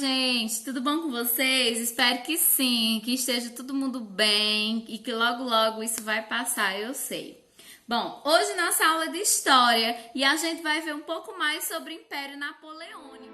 gente! Tudo bom com vocês? Espero que sim, que esteja todo mundo bem e que logo logo isso vai passar, eu sei. Bom, hoje nossa aula é de história e a gente vai ver um pouco mais sobre o Império Napoleônico.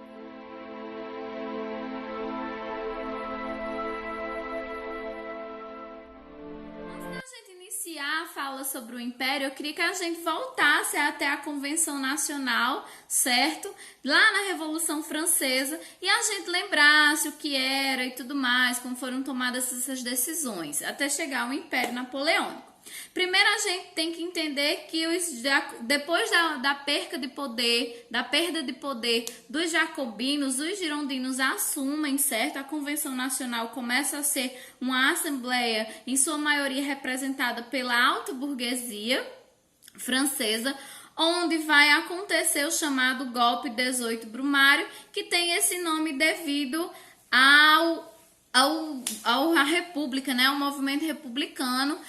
Iniciar a fala sobre o Império, eu queria que a gente voltasse até a Convenção Nacional, certo? Lá na Revolução Francesa, e a gente lembrasse o que era e tudo mais, como foram tomadas essas decisões, até chegar ao Império Napoleônico. Primeiro a gente tem que entender que depois da perda de poder dos jacobinos, os girondinos assumem, certo? A Convenção Nacional começa a ser uma assembleia, em sua maioria representada pela alta burguesia francesa, onde vai acontecer o chamado golpe 18 Brumário, que tem esse nome devido à República, né? Ao movimento republicano,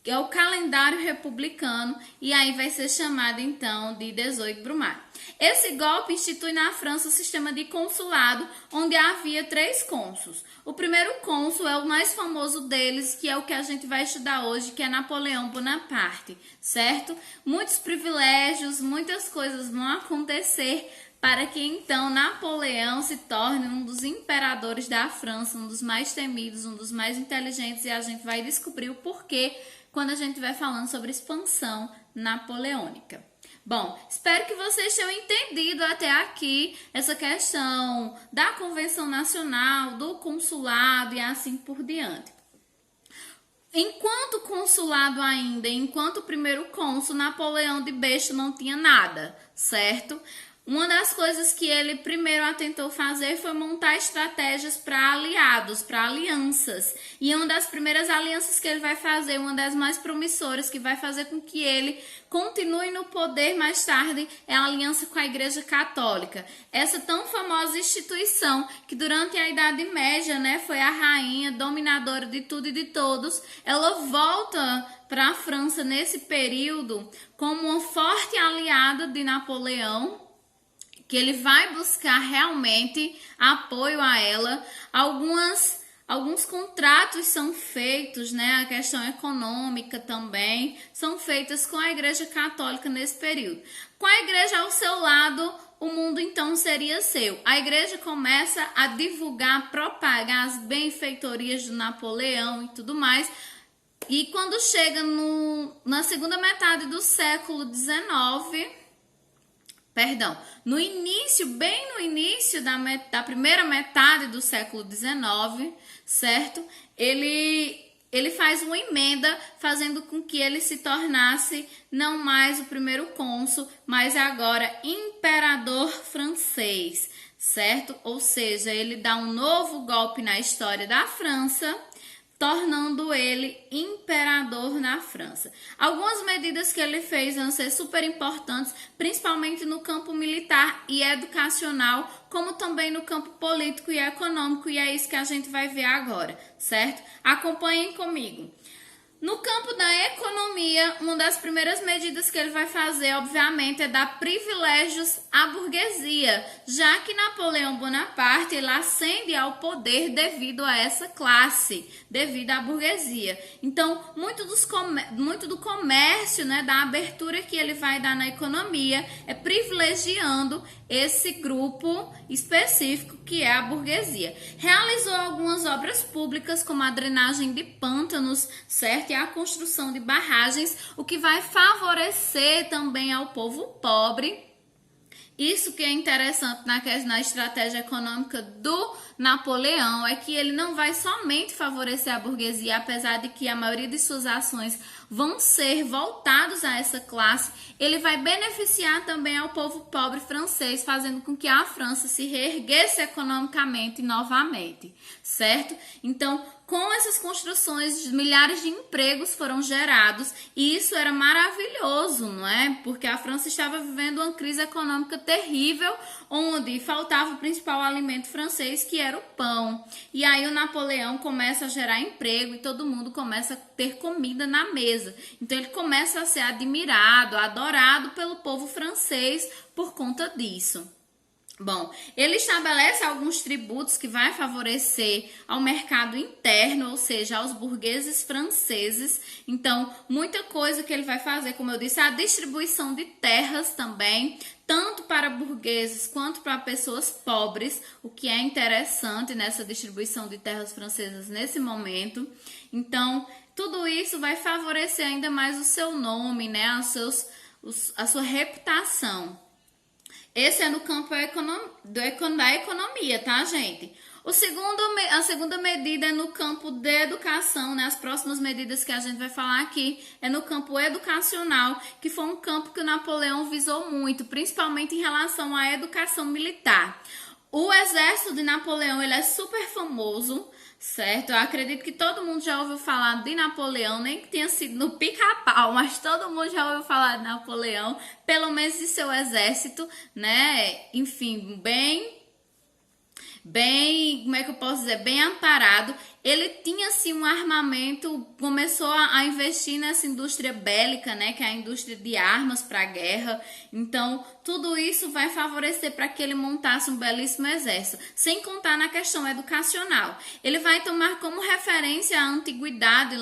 que é o calendário republicano, e aí vai ser chamado então de 18 Brumário. Esse golpe institui na França o sistema de consulado, onde havia 3 cônsuls. O primeiro cônsul é o mais famoso deles, que é o que a gente vai estudar hoje, que é Napoleão Bonaparte, certo? Muitos privilégios, muitas coisas vão acontecer para que então Napoleão se torne um dos imperadores da França, um dos mais temidos, um dos mais inteligentes, e a gente vai descobrir o porquê quando a gente estiver falando sobre expansão napoleônica. Bom, espero que vocês tenham entendido até aqui essa questão da Convenção Nacional, do consulado e assim por diante. Enquanto consulado ainda, enquanto primeiro cônsul, Napoleão de besta não tinha nada, certo? Uma das coisas que ele primeiro atentou fazer foi montar estratégias para aliados, para alianças. E uma das primeiras alianças que ele vai fazer, uma das mais promissoras, que vai fazer com que ele continue no poder mais tarde, é a aliança com a Igreja Católica. Essa tão famosa instituição que durante a Idade Média, né, foi a rainha dominadora de tudo e de todos, ela volta para a França nesse período como uma forte aliada de Napoleão, que ele vai buscar realmente apoio a ela. Alguns contratos são feitos, né? A questão econômica também são feitas com a Igreja Católica nesse período. Com a Igreja ao seu lado, o mundo então seria seu. A Igreja começa a divulgar, propagar as benfeitorias de Napoleão e tudo mais. E quando chega na segunda metade do século XIX, bem no início da primeira metade do século XIX, certo? Ele faz uma emenda fazendo com que ele se tornasse não mais o primeiro cônsul, mas agora imperador francês, certo? Ou seja, ele dá um novo golpe na história da França, tornando ele imperador na França. Algumas medidas que ele fez vão ser super importantes, principalmente no campo militar e educacional, como também no campo político e econômico, e é isso que a gente vai ver agora, certo? Acompanhem comigo. No campo da economia, uma das primeiras medidas que ele vai fazer, obviamente, é dar privilégios à burguesia, já que Napoleão Bonaparte ele ascende ao poder devido a essa classe, devido à burguesia. Então, muito do comércio, né, da abertura que ele vai dar na economia, é privilegiando esse grupo específico que é a burguesia. Realizou algumas obras públicas, como a drenagem de pântanos, certo? E a construção de barragens, o que vai favorecer também ao povo pobre. Isso que é interessante na estratégia econômica do Napoleão, é que ele não vai somente favorecer a burguesia, apesar de que a maioria de suas ações vão ser voltados a essa classe, ele vai beneficiar também ao povo pobre francês, fazendo com que a França se reerguesse economicamente novamente, certo? Então, com essas construções, milhares de empregos foram gerados e isso era maravilhoso, não é? Porque a França estava vivendo uma crise econômica terrível, onde faltava o principal alimento francês, que era o pão. E aí o Napoleão começa a gerar emprego e todo mundo começa a ter comida na mesa. Então ele começa a ser admirado, adorado pelo povo francês por conta disso. Bom, ele estabelece alguns tributos que vai favorecer ao mercado interno, ou seja, aos burgueses franceses. Então, muita coisa que ele vai fazer, como eu disse, a distribuição de terras também, tanto para burgueses quanto para pessoas pobres, o que é interessante nessa distribuição de terras francesas nesse momento. Então, tudo isso vai favorecer ainda mais o seu nome, né, a sua reputação. Esse é no campo da economia, tá, gente? A segunda medida é no campo da educação, né? As próximas medidas que a gente vai falar aqui é no campo educacional, que foi um campo que o Napoleão visou muito, principalmente em relação à educação militar. O exército de Napoleão, ele é super famoso, certo? Eu acredito que todo mundo já ouviu falar de Napoleão, nem que tenha sido no pica-pau, mas todo mundo já ouviu falar de Napoleão, pelo menos de seu exército, né? Enfim, como é que eu posso dizer, bem amparado. Ele tinha assim um armamento, começou a investir nessa indústria bélica, né, que é a indústria de armas para a guerra. Então, tudo isso vai favorecer para que ele montasse um belíssimo exército, sem contar na questão educacional. Ele vai tomar como referência a antiguidade,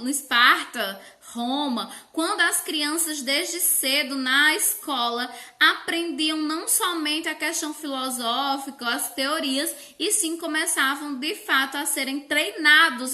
Esparta, Roma, quando as crianças desde cedo na escola aprendiam não somente a questão filosófica, as teorias, e sim começavam de fato a serem treinados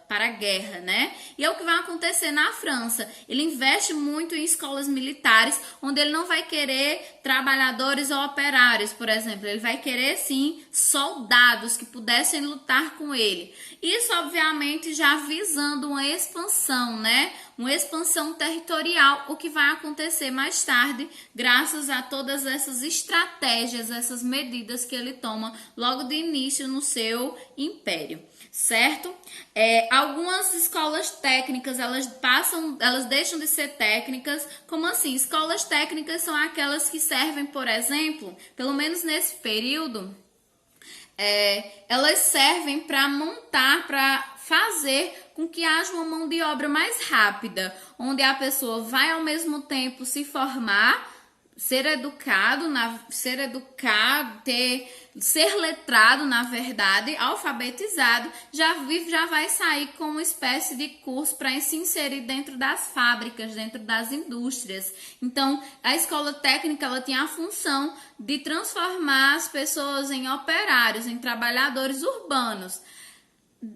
para a guerra, né? E é o que vai acontecer na França. Ele investe muito em escolas militares, onde ele não vai querer trabalhadores ou operários, por exemplo. Ele vai querer sim soldados que pudessem lutar com ele. Isso, obviamente, já visando uma expansão, né? Uma expansão territorial, o que vai acontecer mais tarde, graças a todas essas estratégias, essas medidas que ele toma logo de início no seu império, certo? Algumas escolas técnicas, elas deixam de ser técnicas. Como assim? Escolas técnicas são aquelas que servem, por exemplo, pelo menos nesse período, elas servem para montar, para fazer com que haja uma mão de obra mais rápida, onde a pessoa vai ao mesmo tempo se formar, ser educado, ser letrado, na verdade, alfabetizado, já vai sair com uma espécie de curso para se inserir dentro das fábricas, dentro das indústrias. Então, a escola técnica, ela tinha a função de transformar as pessoas em operários, em trabalhadores urbanos.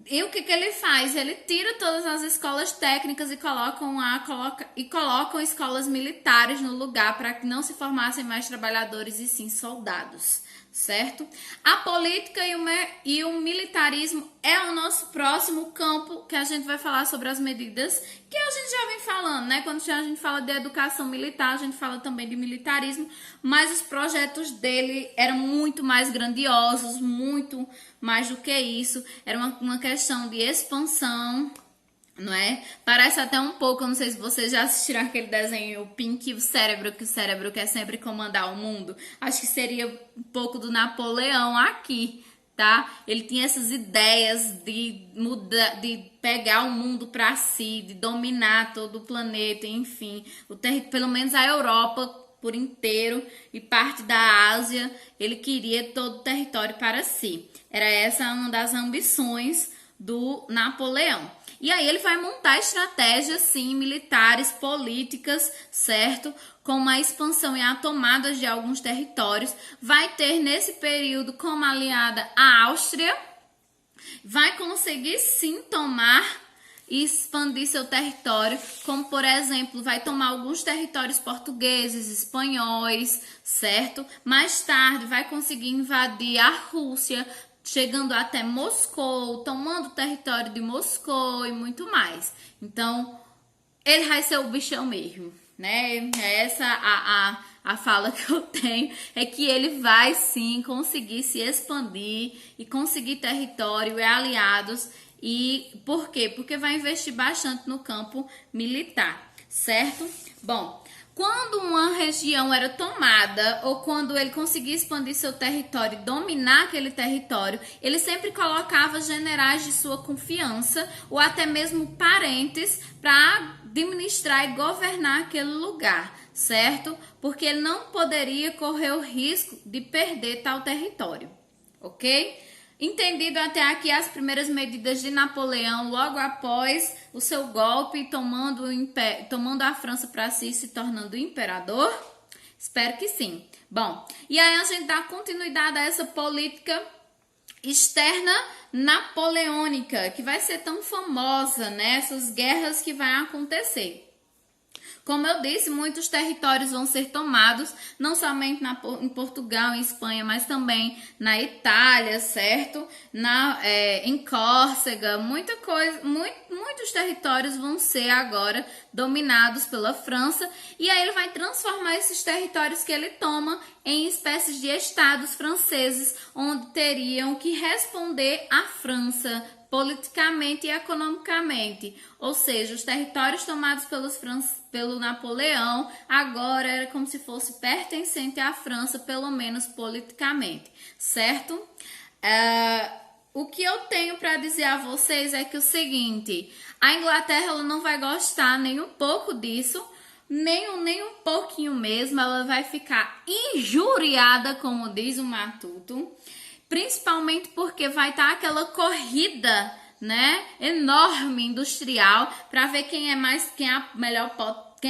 E o que ele faz? Ele tira todas as escolas técnicas e colocam escolas militares no lugar, para que não se formassem mais trabalhadores e sim soldados, certo? A política e o militarismo é o nosso próximo campo, que a gente vai falar sobre as medidas que a gente já vem falando, né? Quando a gente fala de educação militar, a gente fala também de militarismo, mas os projetos dele eram muito mais grandiosos, muito mais do que isso. Era uma questão de expansão, não é? Parece até um pouco, eu não sei se vocês já assistiram aquele desenho, o Pink e o cérebro quer sempre comandar o mundo. Acho que seria um pouco do Napoleão aqui, tá? Ele tinha essas ideias de mudar, de pegar o mundo para si, de dominar todo o planeta, enfim, pelo menos a Europa por inteiro e parte da Ásia. Ele queria todo o território para si. Era essa uma das ambições do Napoleão. E aí ele vai montar estratégias, sim, militares, políticas, certo? Com a expansão e a tomada de alguns territórios. Vai ter nesse período como aliada a Áustria. Vai conseguir, sim, tomar e expandir seu território, como, por exemplo, vai tomar alguns territórios portugueses, espanhóis, certo? Mais tarde vai conseguir invadir a Rússia, chegando até Moscou, tomando o território de Moscou e muito mais. Então, ele vai ser o bichão mesmo, né? Essa a fala que eu tenho, é que ele vai sim conseguir se expandir e conseguir território e aliados. E por quê? Porque vai investir bastante no campo militar, certo? Bom, quando uma região era tomada ou quando ele conseguia expandir seu território e dominar aquele território, ele sempre colocava generais de sua confiança ou até mesmo parentes para administrar e governar aquele lugar, certo? Porque ele não poderia correr o risco de perder tal território, ok? Entendido até aqui as primeiras medidas de Napoleão logo após o seu golpe, tomando a França para si, se tornando imperador? Espero que sim. Bom, e aí a gente dá continuidade a essa política externa napoleônica, que vai ser tão famosa, né? Essas guerras que vai acontecer. Como eu disse, muitos territórios vão ser tomados, não somente em Portugal, em Espanha, mas também na Itália, certo? Em Córcega, muitos territórios vão ser agora dominados pela França, e aí ele vai transformar esses territórios que ele toma em espécies de estados franceses, onde teriam que responder à França politicamente e economicamente, ou seja, os territórios tomados pelo Napoleão agora era como se fosse pertencente à França, pelo menos politicamente, certo? O que eu tenho para dizer a vocês é que o seguinte, a Inglaterra ela não vai gostar nem um pouco disso, nem um pouquinho mesmo, ela vai ficar injuriada, como diz o Matuto, principalmente porque vai estar aquela corrida, né, enorme industrial para ver quem é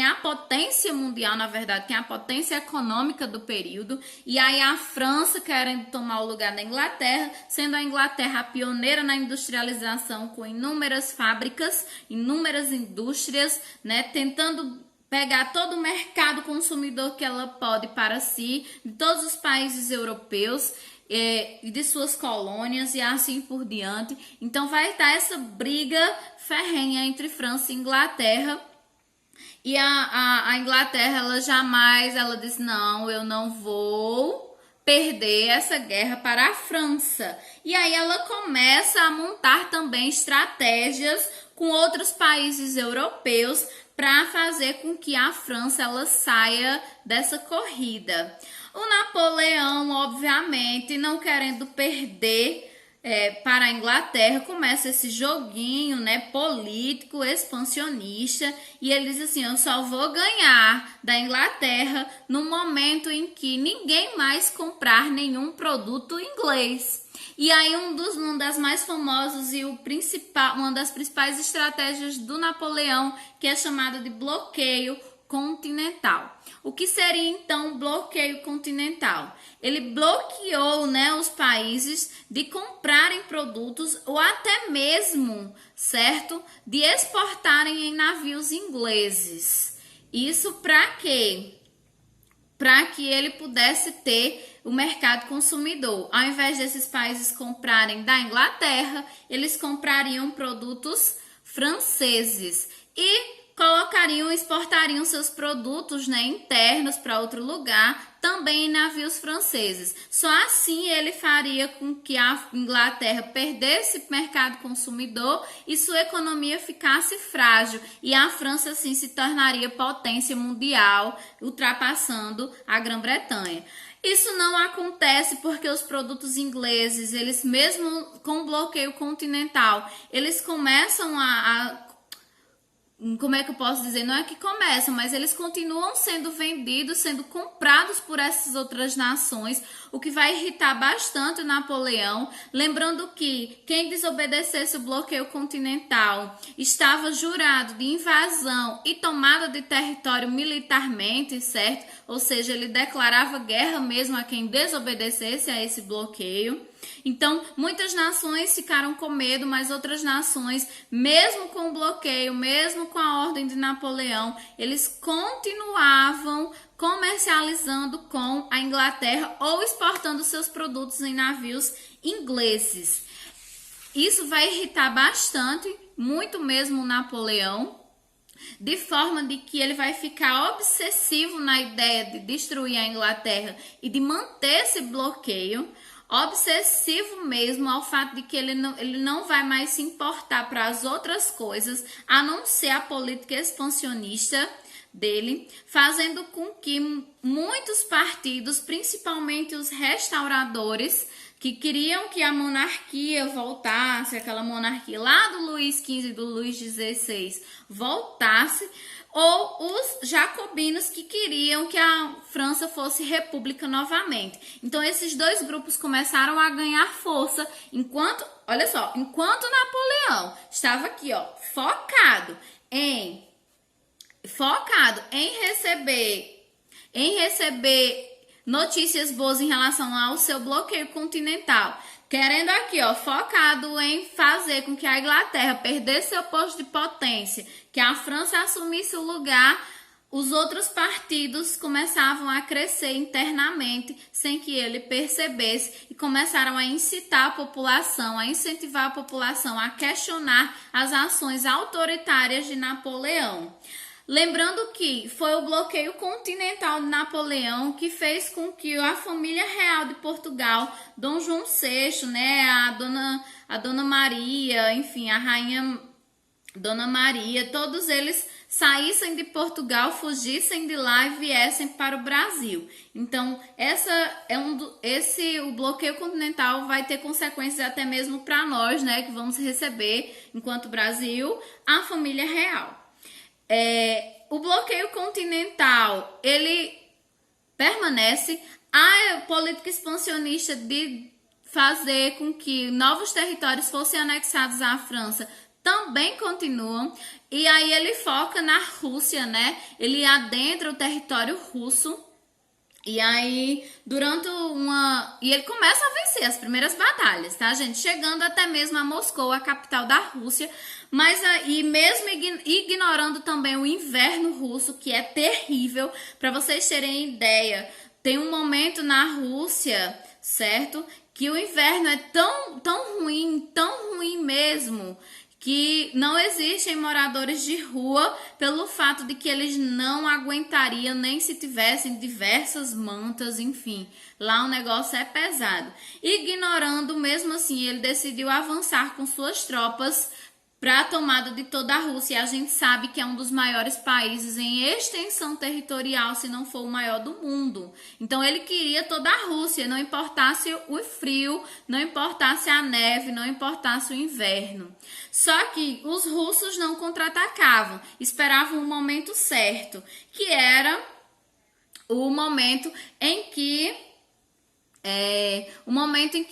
a potência mundial, na verdade, quem é a potência econômica do período. E aí a França querendo tomar o lugar da Inglaterra, sendo a Inglaterra a pioneira na industrialização, com inúmeras fábricas, inúmeras indústrias, né, tentando pegar todo o mercado consumidor que ela pode para si, de todos os países europeus e de suas colônias e assim por diante. Então vai estar essa briga ferrenha entre França e Inglaterra. E a Inglaterra, ela disse, não, eu não vou perder essa guerra para a França. E aí ela começa a montar também estratégias com outros países europeus para fazer com que a França ela saia dessa corrida. O Napoleão, obviamente, não querendo perder para a Inglaterra, começa esse joguinho, né, político, expansionista, e ele diz assim, eu só vou ganhar da Inglaterra no momento em que ninguém mais comprar nenhum produto inglês. E aí uma das mais famosas e uma das principais estratégias do Napoleão, que é chamada de bloqueio continental. O que seria então bloqueio continental? Ele bloqueou, né, os países de comprarem produtos ou até mesmo, certo, de exportarem em navios ingleses. Isso para quê? Para que ele pudesse ter o mercado consumidor. Ao invés desses países comprarem da Inglaterra, eles comprariam produtos franceses e exportariam seus produtos, né, internos para outro lugar, também em navios franceses. Só assim ele faria com que a Inglaterra perdesse mercado consumidor e sua economia ficasse frágil. E a França, assim, se tornaria potência mundial, ultrapassando a Grã-Bretanha. Isso não acontece porque os produtos ingleses, eles mesmo com bloqueio continental, eles começam como é que eu posso dizer? Não é que começam, mas eles continuam sendo vendidos, sendo comprados por essas outras nações, o que vai irritar bastante o Napoleão. Lembrando que quem desobedecesse o bloqueio continental estava jurado de invasão e tomada de território militarmente, certo? Ou seja, ele declarava guerra mesmo a quem desobedecesse a esse bloqueio. Então, muitas nações ficaram com medo, mas outras nações, mesmo com o bloqueio, mesmo com a ordem de Napoleão, eles continuavam comercializando com a Inglaterra ou exportando seus produtos em navios ingleses. Isso vai irritar bastante, muito mesmo o Napoleão, de forma de que ele vai ficar obsessivo na ideia de destruir a Inglaterra e de manter esse bloqueio, obsessivo mesmo ao fato de que ele não vai mais se importar para as outras coisas, a não ser a política expansionista dele, fazendo com que muitos partidos, principalmente os restauradores, que queriam que a monarquia voltasse, aquela monarquia lá do Luís XV e do Luís XVI voltasse, ou os jacobinos que queriam que a França fosse república novamente. Então esses dois grupos começaram a ganhar força, enquanto, olha só, enquanto Napoleão estava aqui, ó, focado em receber notícias boas em relação ao seu bloqueio continental, querendo aqui, ó, focado em fazer com que a Inglaterra perdesse seu posto de potência, que a França assumisse o lugar, os outros partidos começavam a crescer internamente sem que ele percebesse e começaram a incitar a população, a incentivar a população a questionar as ações autoritárias de Napoleão. Lembrando que foi o bloqueio continental de Napoleão que fez com que a família real de Portugal, Dom João VI, né, a Dona Maria, enfim, a rainha Dona Maria, todos eles saíssem de Portugal, fugissem de lá e viessem para o Brasil. Então, o bloqueio continental vai ter consequências até mesmo para nós, né, que vamos receber, enquanto Brasil, a família real. O bloqueio continental, ele permanece. A política expansionista de fazer com que novos territórios fossem anexados à França também continuam. E aí ele foca na Rússia, né? Ele adentra o território russo. E aí, E ele começa a vencer as primeiras batalhas, tá, gente? Chegando até mesmo a Moscou, a capital da Rússia. Mas aí, mesmo ignorando também o inverno russo, que é terrível, para vocês terem ideia, tem um momento na Rússia, certo? Que o inverno é tão ruim mesmo, que não existem moradores de rua pelo fato de que eles não aguentariam nem se tivessem diversas mantas, enfim. Lá o negócio é pesado. Ignorando, mesmo assim, ele decidiu avançar com suas tropas para a tomada de toda a Rússia. E a gente sabe que é um dos maiores países em extensão territorial, se não for o maior do mundo. Então ele queria toda a Rússia, não importasse o frio, não importasse a neve, não importasse o inverno. Só que os russos não contra-atacavam, esperavam o momento certo, que era o momento em que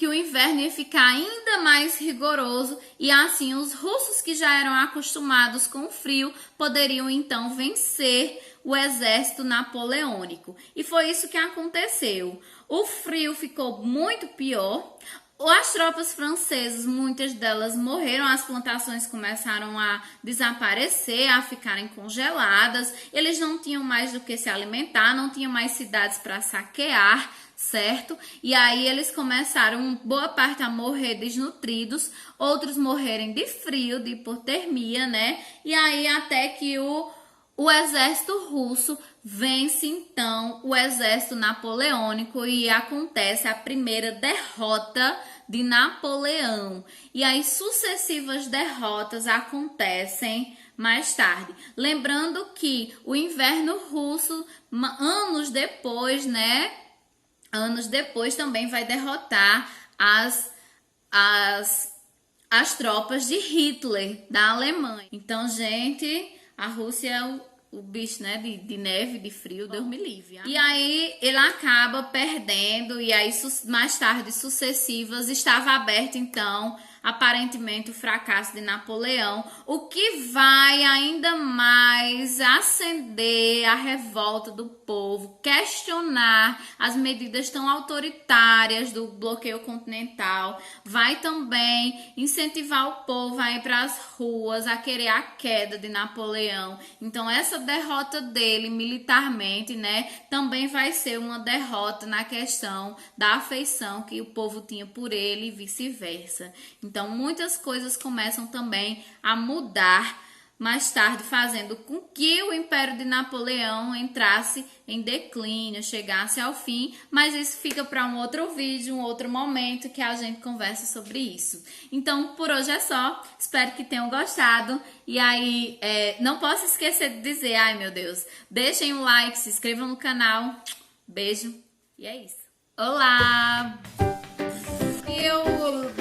o inverno ia ficar ainda mais rigoroso e assim os russos que já eram acostumados com o frio poderiam então vencer o exército napoleônico. E foi isso que aconteceu. O frio ficou muito pior. As tropas francesas, muitas delas morreram, as plantações começaram a desaparecer, a ficarem congeladas, eles não tinham mais do que se alimentar, não tinham mais cidades para saquear, certo? E aí eles começaram, boa parte, a morrer desnutridos, outros morrerem de frio, de hipotermia, né? E aí até que o exército russo vence então o exército napoleônico e acontece a primeira derrota de Napoleão. E aí sucessivas derrotas acontecem mais tarde. Lembrando que o inverno russo, anos depois, né? Anos depois também vai derrotar as tropas de Hitler, da Alemanha. Então, gente, a Rússia é o bicho, né, de neve, de frio, Deus me livre. E aí ele acaba perdendo, e aí mais tarde, sucessivas, estava aberto então, aparentemente, o fracasso de Napoleão, o que vai ainda mais acender a revolta do povo, questionar as medidas tão autoritárias do bloqueio continental, vai também incentivar o povo a ir para as ruas, a querer a queda de Napoleão. Então essa derrota dele militarmente, né, também vai ser uma derrota na questão da afeição que o povo tinha por ele e vice-versa. Então, muitas coisas começam também a mudar mais tarde, fazendo com que o Império de Napoleão entrasse em declínio, chegasse ao fim, mas isso fica para um outro vídeo, um outro momento que a gente conversa sobre isso. Então, por hoje é só, espero que tenham gostado, e aí, não posso esquecer de dizer, ai meu Deus, deixem um like, se inscrevam no canal, beijo, e é isso. Olá! eu